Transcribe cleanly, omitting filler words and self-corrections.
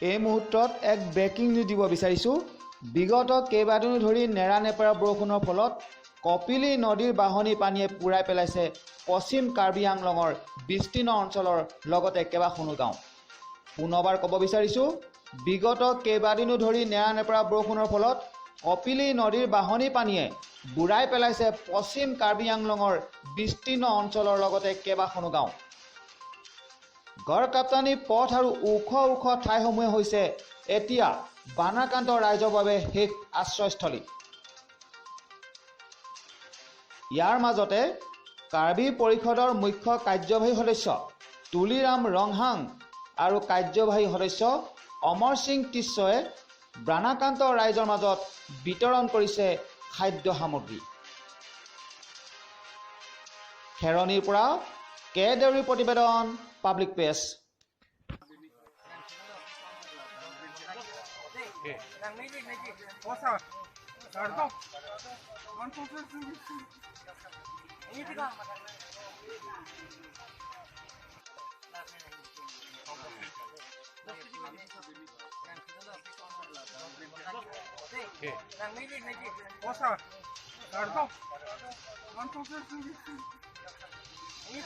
এই মুহূৰ্তত এক ব্ৰেকিং নিউজ দিব বিচাৰিছোঁ। বিগত কেইবাদিনো ধৰি নেৰানেপেৰা বৰষুণৰ ফলত কপিলী নদীৰ বাঢ়নী পানীয়ে পুৰাই পেলাইছে পশ্চিম কাৰ্বি আংলঙৰ বিস্তীৰ্ণ অঞ্চলৰ লগতে কেইবাখনো গাঁও। পুনৰবাৰ ক'ব বিচাৰিছোঁ, বিগত কেইবাদিনো ধৰি নেৰানেপেৰা বৰষুণৰ ফলত কপিলী নদীৰ বাঢ়নী পানীয়ে বুৰাই পেলাইছে পশ্চিম কাৰ্বি আংলঙৰ বিস্তীৰ্ণ অঞ্চলৰ লগতে কেইবাখনো গাঁও। গড়কাপ্তানি পথ আৰু ওখ ওখ ঠাইসমূহে হৈছে এতিয়া বানাক্ৰান্ত ৰাইজৰ বাবে শেষ আশ্ৰয়স্থলী। ইয়াৰ মাজতে কাৰ্বি পৰিষদৰ মুখ্য কাৰ্যবাহী সদস্য তুলিৰাম ৰংহাং আৰু কাৰ্যবাহী সদস্য অমৰ সিং টিছয়ে বানাক্ৰান্ত ৰাইজৰ মাজত বিতৰণ কৰিছে খাদ্য সামগ্ৰী। খেৰণীৰ পৰা কে দেউৰীৰ প্ৰতিবেদন, পাব্লিক প্ৰেছ। Ini